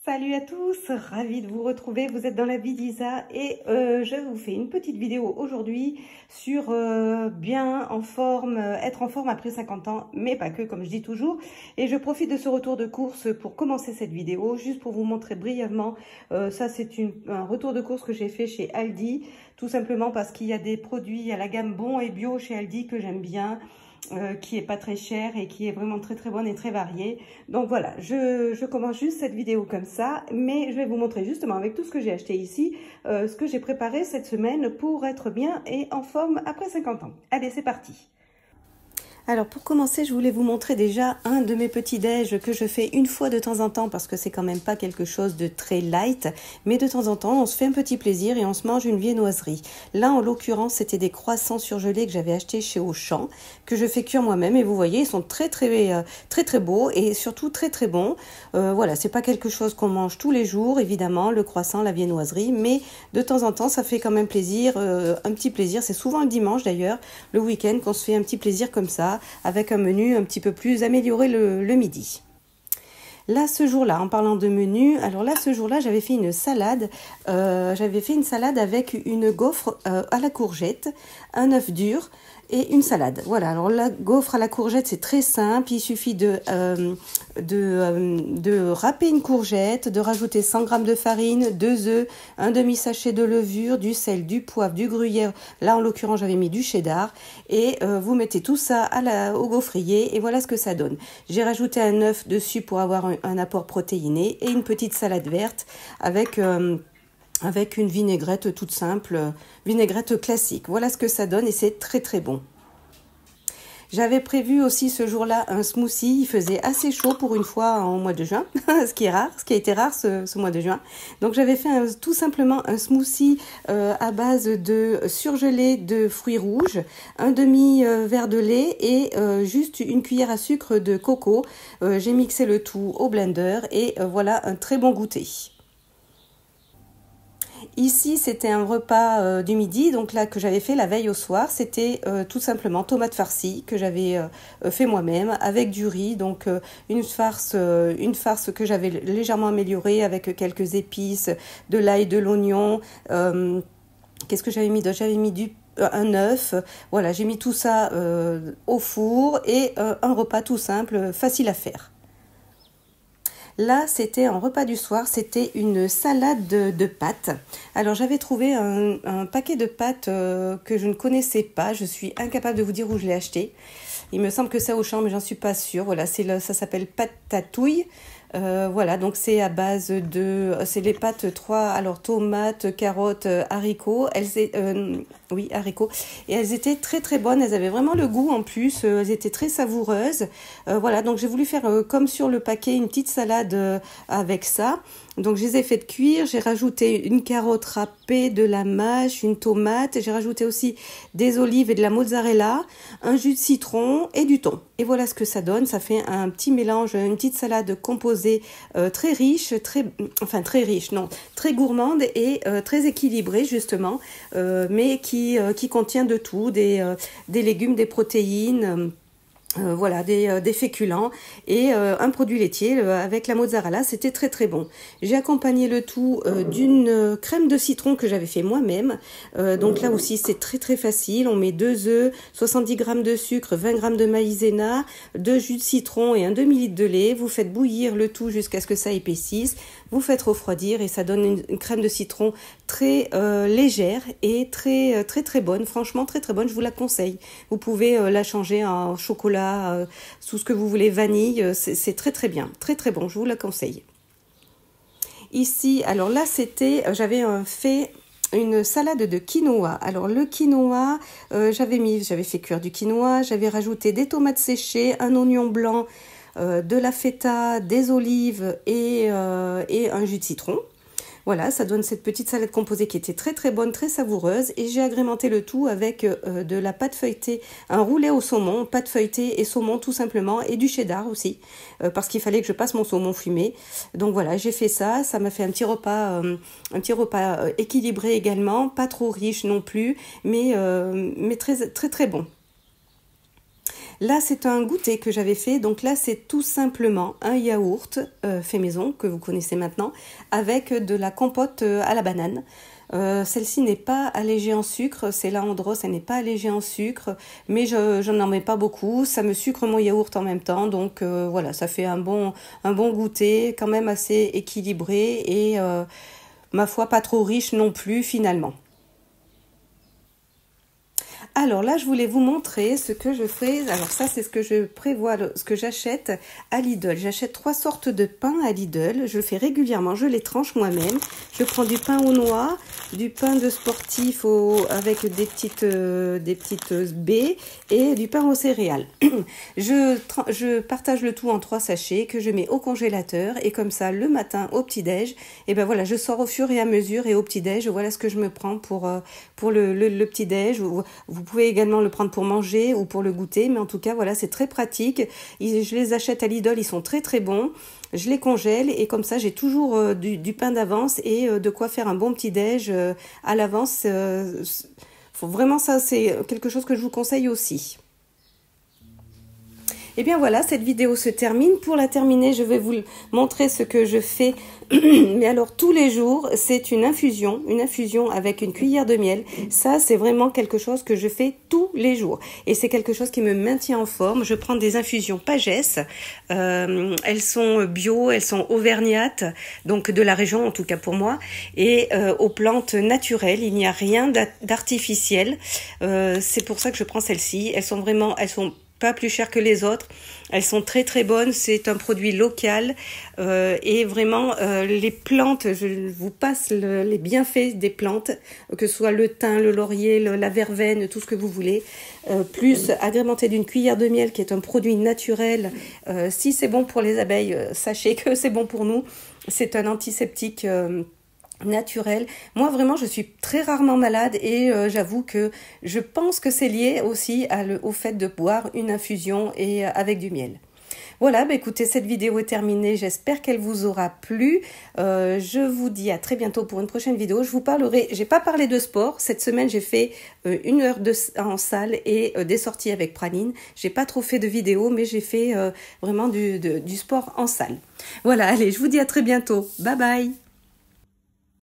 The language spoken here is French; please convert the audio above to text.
Salut à tous, ravie de vous retrouver, vous êtes dans la vie d'Isa et je vous fais une petite vidéo aujourd'hui sur bien en forme, être en forme après 50 ans, mais pas que comme je dis toujours. Et je profite de ce retour de course pour commencer cette vidéo, juste pour vous montrer brièvement, ça c'est un retour de course que j'ai fait chez Aldi, tout simplement parce qu'il y a des produits à la gamme bon et bio chez Aldi que j'aime bien. Qui est pas très cher et qui est vraiment très bonne et très variée. Donc voilà, je commence juste cette vidéo comme ça, mais je vais vous montrer justement avec tout ce que j'ai acheté ici, ce que j'ai préparé cette semaine pour être bien et en forme après 50 ans. Allez, c'est parti! Alors pour commencer, je voulais vous montrer déjà un de mes petits déj que je fais une fois de temps en temps parce que c'est quand même pas quelque chose de très light, mais de temps en temps on se fait un petit plaisir et on se mange une viennoiserie. Là en l'occurrence c'était des croissants surgelés que j'avais achetés chez Auchan, que je fais cuire moi-même et vous voyez ils sont très beaux et surtout très bons. Voilà, c'est pas quelque chose qu'on mange tous les jours évidemment, le croissant, la viennoiserie, mais de temps en temps ça fait quand même plaisir, un petit plaisir, c'est souvent le dimanche d'ailleurs, le week-end qu'on se fait un petit plaisir comme ça, avec un menu un petit peu plus amélioré le midi. Là, ce jour-là, en parlant de menu, alors là, ce jour-là, j'avais fait une salade. Avec une gaufre à la courgette, un œuf dur et une salade. Voilà, alors la gaufre à la courgette, c'est très simple. Il suffit de râper une courgette, de rajouter 100 g de farine, 2 œufs, un demi-sachet de levure, du sel, du poivre, du gruyère. Là, en l'occurrence, j'avais mis du cheddar. Et vous mettez tout ça au gaufrier et voilà ce que ça donne. J'ai rajouté un œuf dessus pour avoir un apport protéiné et une petite salade verte avec une vinaigrette toute simple, vinaigrette classique. Voilà ce que ça donne et c'est très bon. J'avais prévu aussi ce jour-là un smoothie, il faisait assez chaud pour une fois en mois de juin, ce qui a été rare ce mois de juin. Donc j'avais fait tout simplement un smoothie à base de surgelé de fruits rouges, un demi-verre de lait et juste une cuillère à sucre de coco. J'ai mixé le tout au blender et voilà un très bon goûter. Ici, c'était un repas du midi, donc là que j'avais fait la veille au soir, c'était tout simplement tomates farcies que j'avais fait moi-même avec du riz, donc une farce que j'avais légèrement améliorée avec quelques épices, de l'ail, de l'oignon. Qu'est-ce que j'avais mis d'autre? J'avais mis un œuf. Voilà, j'ai mis tout ça au four et un repas tout simple, facile à faire. Là, c'était un repas du soir, c'était une salade de pâtes. Alors, j'avais trouvé un paquet de pâtes que je ne connaissais pas. Je suis incapable de vous dire où je l'ai acheté. Il me semble que c'est Auchan, mais j'en suis pas sûre. Voilà, ça s'appelle pâte tatouille. Voilà, donc c'est à base c'est les pâtes 3, alors tomates, carottes, haricots, haricots, et elles étaient très bonnes, elles avaient vraiment le goût en plus, elles étaient très savoureuses, voilà, donc j'ai voulu faire comme sur le paquet, une petite salade avec ça. Donc je les ai fait cuire, j'ai rajouté une carotte râpée, de la mâche, une tomate, j'ai rajouté aussi des olives et de la mozzarella, un jus de citron et du thon. Et voilà ce que ça donne, ça fait un petit mélange, une petite salade composée très riche, très gourmande et très équilibrée justement, mais qui contient de tout, des légumes, des protéines. Voilà, des féculents et un produit laitier avec la mozzarella, c'était très bon. J'ai accompagné le tout d'une crème de citron que j'avais fait moi-même. Donc là aussi, c'est très facile. On met 2 œufs, 70 g de sucre, 20 g de maïzena, 2 jus de citron et un demi-litre de lait. Vous faites bouillir le tout jusqu'à ce que ça épaississe. Vous faites refroidir et ça donne une crème de citron très légère et très bonne. Franchement, très bonne. Je vous la conseille. Vous pouvez la changer en chocolat, tout ce que vous voulez, vanille, c'est très bien, très bon, je vous la conseille. Ici, alors là j'avais fait une salade de quinoa. Alors le quinoa, j'avais fait cuire du quinoa, j'avais rajouté des tomates séchées, un oignon blanc, de la feta, des olives et un jus de citron. Voilà, ça donne cette petite salade composée qui était très bonne, très savoureuse. Et j'ai agrémenté le tout avec de la pâte feuilletée, un roulet au saumon, pâte feuilletée et saumon tout simplement, et du cheddar aussi, parce qu'il fallait que je passe mon saumon fumé. Donc voilà, j'ai fait ça, ça m'a fait un petit repas équilibré également, pas trop riche non plus, mais très bon. Là, c'est un goûter que j'avais fait. Donc là, c'est tout simplement un yaourt fait maison, que vous connaissez maintenant, avec de la compote à la banane. Celle-ci n'est pas allégée en sucre, c'est la Andros, elle n'est pas allégée en sucre, mais je n'en mets pas beaucoup, ça me sucre mon yaourt en même temps, donc voilà, ça fait un bon goûter, quand même assez équilibré et ma foi pas trop riche non plus finalement. Alors là, je voulais vous montrer ce que je fais. Alors ça, c'est ce que je prévois, ce que j'achète à Lidl. J'achète 3 sortes de pain à Lidl. Je le fais régulièrement. Je les tranche moi-même. Je prends du pain aux noix, du pain de sportif avec des petites baies et du pain aux céréales. Je partage le tout en 3 sachets que je mets au congélateur et comme ça, le matin au petit-déj, et ben voilà, je sors au fur et à mesure et au petit-déj, voilà ce que je me prends pour le petit-déj. Vous pouvez également le prendre pour manger ou pour le goûter, mais en tout cas, voilà, c'est très pratique. Je les achète à Lidl, ils sont très très bons. Je les congèle et comme ça, j'ai toujours du pain d'avance et de quoi faire un bon petit-déj à l'avance. Vraiment, ça, c'est quelque chose que je vous conseille aussi. Et bien voilà, cette vidéo se termine. Pour la terminer, je vais vous montrer ce que je fais. Mais alors tous les jours, c'est une infusion avec une cuillère de miel. Ça, c'est vraiment quelque chose que je fais tous les jours. Et c'est quelque chose qui me maintient en forme. Je prends des infusions Pagès. Elles sont bio, elles sont auvergnates, donc de la région en tout cas pour moi. Et aux plantes naturelles, il n'y a rien d'artificiel. C'est pour ça que je prends celle-ci. Elles sont pas plus chères que les autres, elles sont très très bonnes, c'est un produit local et vraiment les plantes, je vous passe les bienfaits des plantes, que ce soit le thym, le laurier, la verveine, tout ce que vous voulez, plus agrémenté d'une cuillère de miel qui est un produit naturel. Si c'est bon pour les abeilles, sachez que c'est bon pour nous, c'est un antiseptique naturel. Moi vraiment je suis très rarement malade et j'avoue que je pense que c'est lié aussi au fait de boire une infusion et avec du miel. Voilà, bah écoutez, cette vidéo est terminée, j'espère qu'elle vous aura plu. Je vous dis à très bientôt pour une prochaine vidéo. Je vous parlerai, j'ai pas parlé de sport, cette semaine j'ai fait 1 heure en salle et des sorties avec Praline. J'ai pas trop fait de vidéos, mais j'ai fait vraiment du sport en salle. Voilà, allez, je vous dis à très bientôt. Bye bye.